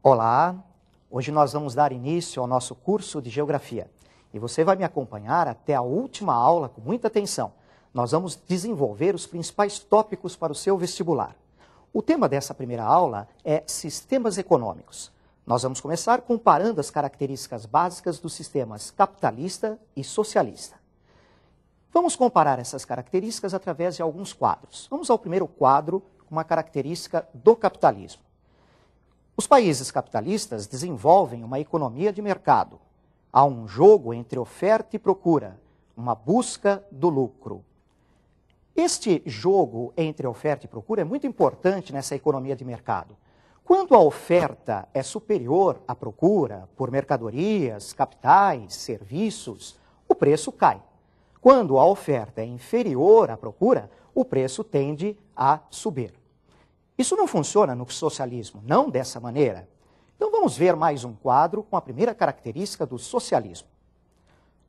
Olá, hoje nós vamos dar início ao nosso curso de Geografia e você vai me acompanhar até a última aula com muita atenção. Nós vamos desenvolver os principais tópicos para o seu vestibular. O tema dessa primeira aula é Sistemas Econômicos. Nós vamos começar comparando as características básicas dos sistemas capitalista e socialista. Vamos comparar essas características através de alguns quadros. Vamos ao primeiro quadro, uma característica do capitalismo. Os países capitalistas desenvolvem uma economia de mercado. Há um jogo entre oferta e procura, uma busca do lucro. Este jogo entre oferta e procura é muito importante nessa economia de mercado. Quando a oferta é superior à procura por mercadorias, capitais, serviços, o preço cai. Quando a oferta é inferior à procura, o preço tende a subir. Isso não funciona no socialismo, não dessa maneira. Então vamos ver mais um quadro com a primeira característica do socialismo.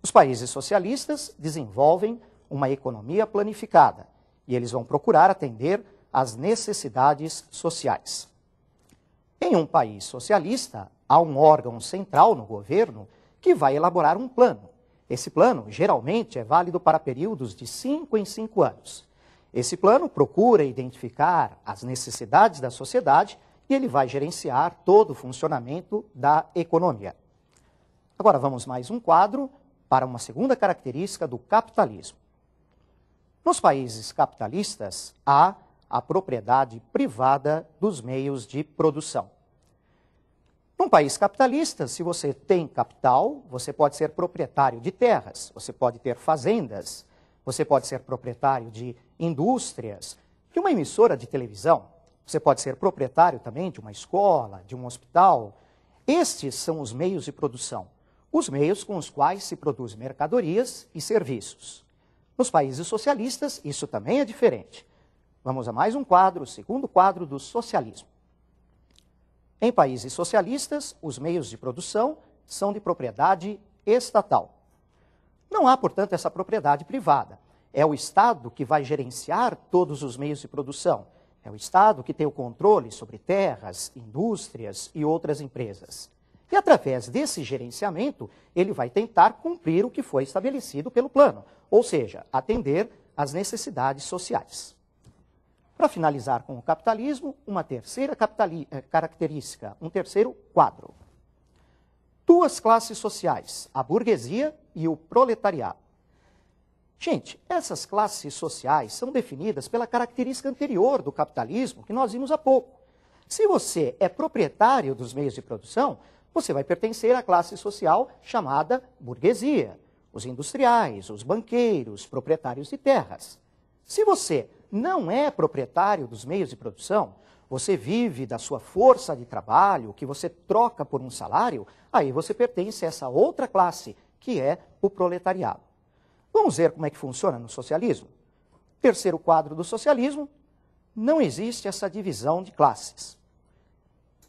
Os países socialistas desenvolvem uma economia planificada e eles vão procurar atender às necessidades sociais. Em um país socialista, há um órgão central no governo que vai elaborar um plano. Esse plano, geralmente, é válido para períodos de 5 em 5 anos. Esse plano procura identificar as necessidades da sociedade e ele vai gerenciar todo o funcionamento da economia. Agora vamos mais um quadro para uma segunda característica do capitalismo. Nos países capitalistas, há a propriedade privada dos meios de produção. Num país capitalista, se você tem capital, você pode ser proprietário de terras, você pode ter fazendas, você pode ser proprietário de indústrias, de uma emissora de televisão. Você pode ser proprietário também de uma escola, de um hospital. Estes são os meios de produção, os meios com os quais se produzem mercadorias e serviços. Nos países socialistas, isso também é diferente. Vamos a mais um quadro, o segundo quadro do socialismo. Em países socialistas, os meios de produção são de propriedade estatal. Não há, portanto, essa propriedade privada. É o Estado que vai gerenciar todos os meios de produção. É o Estado que tem o controle sobre terras, indústrias e outras empresas. E através desse gerenciamento, ele vai tentar cumprir o que foi estabelecido pelo plano, ou seja, atender às necessidades sociais. Para finalizar com o capitalismo, uma terceira característica, um terceiro quadro. Duas classes sociais, a burguesia e o proletariado. Gente, essas classes sociais são definidas pela característica anterior do capitalismo que nós vimos há pouco. Se você é proprietário dos meios de produção, você vai pertencer à classe social chamada burguesia, os industriais, os banqueiros, proprietários de terras. Se você não é proprietário dos meios de produção, você vive da sua força de trabalho, que você troca por um salário, aí você pertence a essa outra classe, que é o proletariado. Vamos ver como é que funciona no socialismo? Terceiro quadro do socialismo, não existe essa divisão de classes.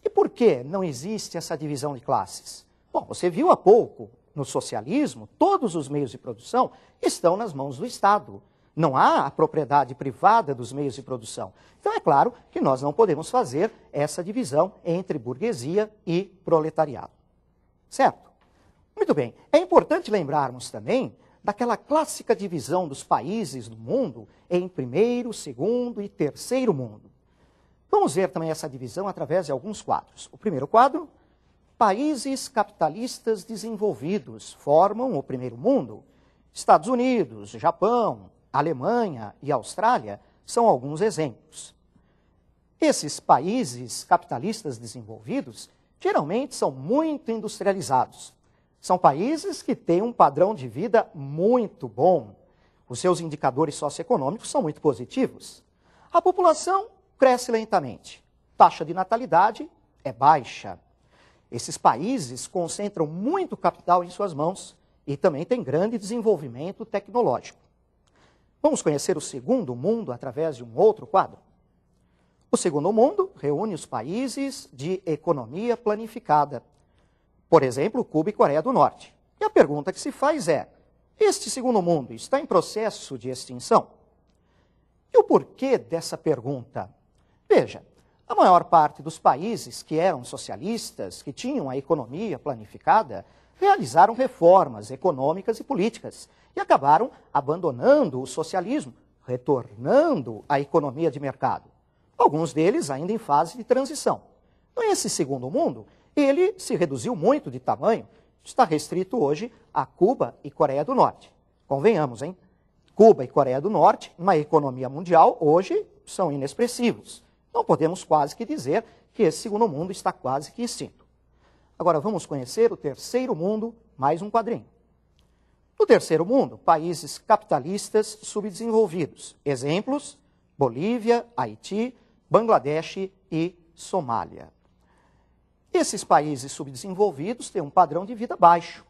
E por que não existe essa divisão de classes? Bom, você viu há pouco, no socialismo, todos os meios de produção estão nas mãos do Estado. Não há a propriedade privada dos meios de produção. Então é claro que nós não podemos fazer essa divisão entre burguesia e proletariado. Certo? Muito bem. É importante lembrarmos também daquela clássica divisão dos países do mundo em primeiro, segundo e terceiro mundo. Vamos ver também essa divisão através de alguns quadros. O primeiro quadro, países capitalistas desenvolvidos formam o primeiro mundo. Estados Unidos, Japão, Alemanha e Austrália são alguns exemplos. Esses países capitalistas desenvolvidos geralmente são muito industrializados. São países que têm um padrão de vida muito bom. Os seus indicadores socioeconômicos são muito positivos. A população cresce lentamente. Taxa de natalidade é baixa. Esses países concentram muito capital em suas mãos e também têm grande desenvolvimento tecnológico. Vamos conhecer o segundo mundo através de um outro quadro. O segundo mundo reúne os países de economia planificada. Por exemplo, Cuba e Coreia do Norte. E a pergunta que se faz é, este segundo mundo está em processo de extinção? E o porquê dessa pergunta? Veja, A maior parte dos países que eram socialistas, que tinham a economia planificada, realizaram reformas econômicas e políticas e acabaram abandonando o socialismo, retornando à economia de mercado. Alguns deles ainda em fase de transição. Nesse segundo mundo, ele se reduziu muito de tamanho, está restrito hoje a Cuba e Coreia do Norte. Convenhamos, hein? Cuba e Coreia do Norte, na economia mundial, hoje são inexpressivos. Não podemos quase que dizer que esse segundo mundo está quase que extinto. Agora vamos conhecer o terceiro mundo, mais um quadrinho. No terceiro mundo, países capitalistas subdesenvolvidos. Exemplos: Bolívia, Haiti, Bangladesh e Somália. Esses países subdesenvolvidos têm um padrão de vida baixo.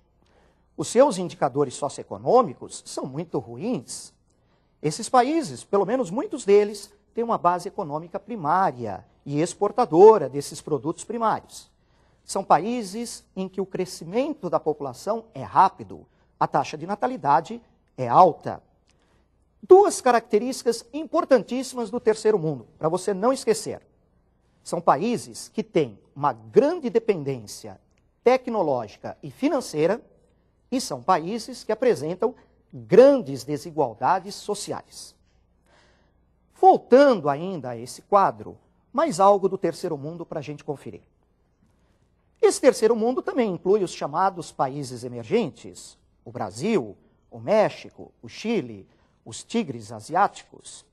Os seus indicadores socioeconômicos são muito ruins. Esses países, pelo menos muitos deles, têm uma base econômica primária e exportadora desses produtos primários. São países em que o crescimento da população é rápido, a taxa de natalidade é alta. Duas características importantíssimas do terceiro mundo, para você não esquecer. São países que têm uma grande dependência tecnológica e financeira e são países que apresentam grandes desigualdades sociais. Voltando ainda a esse quadro, mais algo do terceiro mundo para a gente conferir. Esse terceiro mundo também inclui os chamados países emergentes, o Brasil, o México, o Chile, os tigres asiáticos.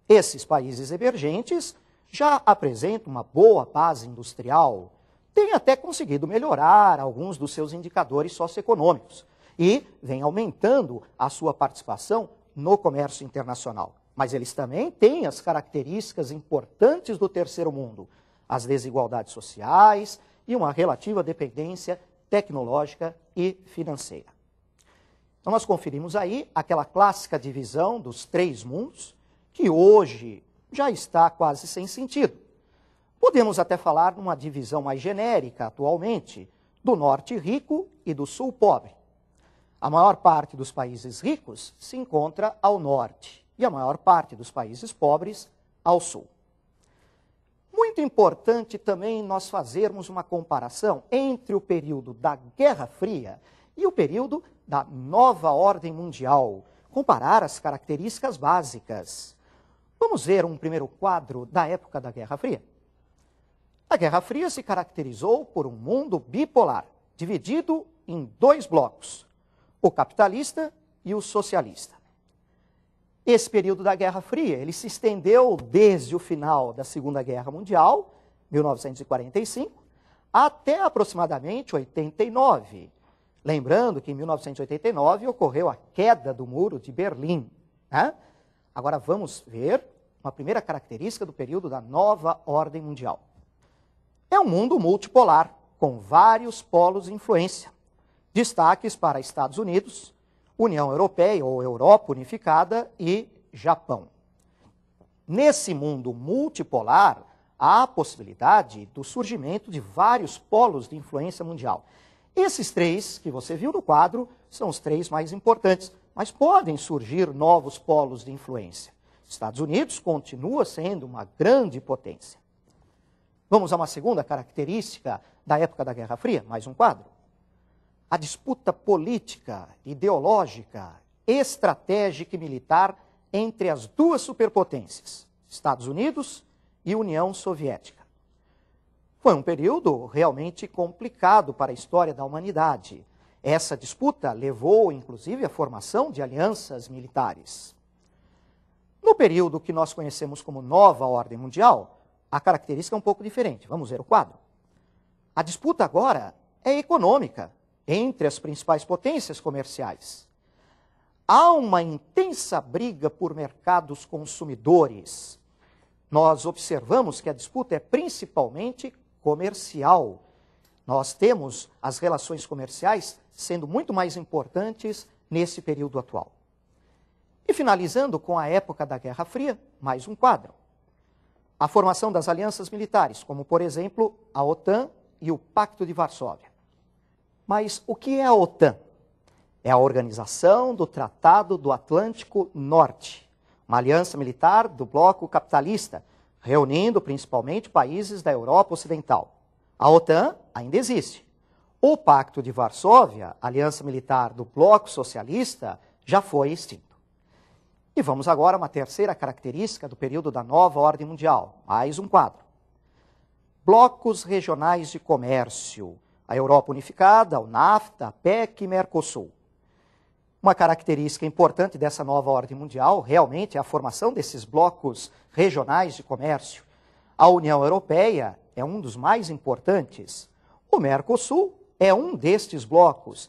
Esses países emergentes já apresentam uma boa base industrial, têm até conseguido melhorar alguns dos seus indicadores socioeconômicos e vêm aumentando a sua participação no comércio internacional. Mas eles também têm as características importantes do terceiro mundo, as desigualdades sociais e uma relativa dependência tecnológica e financeira. Então nós conferimos aí aquela clássica divisão dos três mundos, que hoje já está quase sem sentido. Podemos até falar numa divisão mais genérica atualmente, do norte rico e do sul pobre. A maior parte dos países ricos se encontra ao norte e a maior parte dos países pobres ao sul. Muito importante também nós fazermos uma comparação entre o período da Guerra Fria e o período da nova ordem mundial, comparar as características básicas. Vamos ver um primeiro quadro da época da Guerra Fria. A Guerra Fria se caracterizou por um mundo bipolar, dividido em dois blocos, o capitalista e o socialista. Esse período da Guerra Fria, ele se estendeu desde o final da Segunda Guerra Mundial, 1945, até aproximadamente 89. Lembrando que em 1989 ocorreu a queda do Muro de Berlim. Né? Agora vamos ver uma primeira característica do período da nova ordem mundial. É um mundo multipolar, com vários polos de influência. Destaques para Estados Unidos, União Europeia ou Europa Unificada e Japão. Nesse mundo multipolar, há a possibilidade do surgimento de vários polos de influência mundial. Esses três que você viu no quadro são os três mais importantes, mas podem surgir novos polos de influência. Estados Unidos continua sendo uma grande potência. Vamos a uma segunda característica da época da Guerra Fria, mais um quadro. A disputa política, ideológica, estratégica e militar entre as duas superpotências, Estados Unidos e União Soviética. Foi um período realmente complicado para a história da humanidade. Essa disputa levou, inclusive, à formação de alianças militares. No período que nós conhecemos como Nova Ordem Mundial, a característica é um pouco diferente. Vamos ver o quadro. A disputa agora é econômica entre as principais potências comerciais. Há uma intensa briga por mercados consumidores. Nós observamos que a disputa é principalmente comercial. Nós temos as relações comerciais sendo muito mais importantes nesse período atual. E finalizando com a época da Guerra Fria, mais um quadro. A formação das alianças militares, como por exemplo a OTAN e o Pacto de Varsóvia. Mas o que é a OTAN? É a Organização do Tratado do Atlântico Norte, uma aliança militar do bloco capitalista, reunindo principalmente países da Europa Ocidental. A OTAN ainda existe. O Pacto de Varsóvia, aliança militar do Bloco Socialista, já foi extinto. E vamos agora a uma terceira característica do período da nova ordem mundial, mais um quadro. Blocos regionais de comércio, a Europa Unificada, o NAFTA, a PEC e Mercosul. Uma característica importante dessa nova ordem mundial realmente é a formação desses blocos regionais de comércio. A União Europeia é um dos mais importantes. O Mercosul é um destes blocos.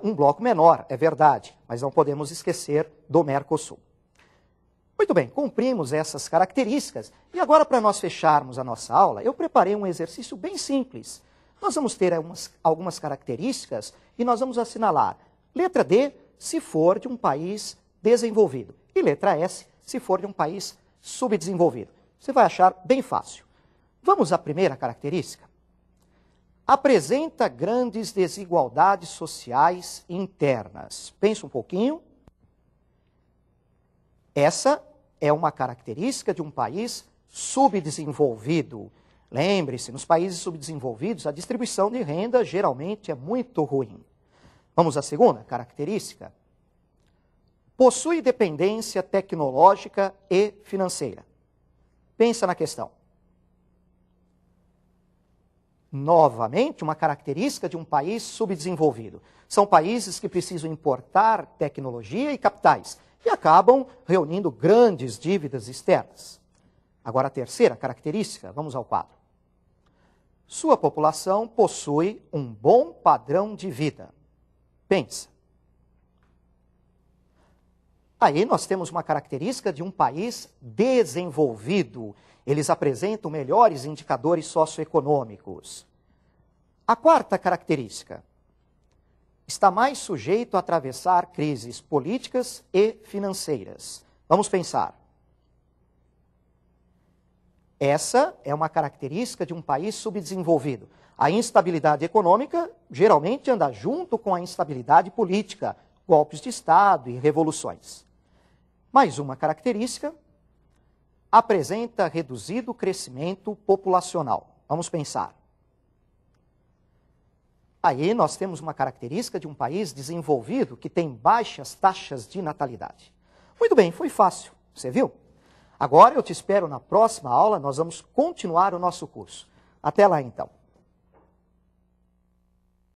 Um bloco menor, é verdade, mas não podemos esquecer do Mercosul. Muito bem, cumprimos essas características. E agora, para nós fecharmos a nossa aula, eu preparei um exercício bem simples. Nós vamos ter algumas características e nós vamos assinalar. Letra D, se for de um país desenvolvido. E letra S, se for de um país subdesenvolvido. Você vai achar bem fácil. Vamos à primeira característica? Apresenta grandes desigualdades sociais internas. Pensa um pouquinho. Essa é uma característica de um país subdesenvolvido. Lembre-se, nos países subdesenvolvidos, a distribuição de renda geralmente é muito ruim. Vamos à segunda característica. Possui dependência tecnológica e financeira. Pensa na questão. Novamente, uma característica de um país subdesenvolvido. São países que precisam importar tecnologia e capitais e acabam reunindo grandes dívidas externas. Agora, a terceira característica, vamos ao quadro. Sua população possui um bom padrão de vida. Pensa. Aí nós temos uma característica de um país desenvolvido. Eles apresentam melhores indicadores socioeconômicos. A quarta característica. Está mais sujeito a atravessar crises políticas e financeiras. Vamos pensar. Essa é uma característica de um país subdesenvolvido. A instabilidade econômica geralmente anda junto com a instabilidade política, golpes de Estado e revoluções. Mais uma característica, apresenta reduzido crescimento populacional. Vamos pensar. Aí nós temos uma característica de um país desenvolvido que tem baixas taxas de natalidade. Muito bem, foi fácil, você viu? Agora eu te espero na próxima aula, nós vamos continuar o nosso curso. Até lá então.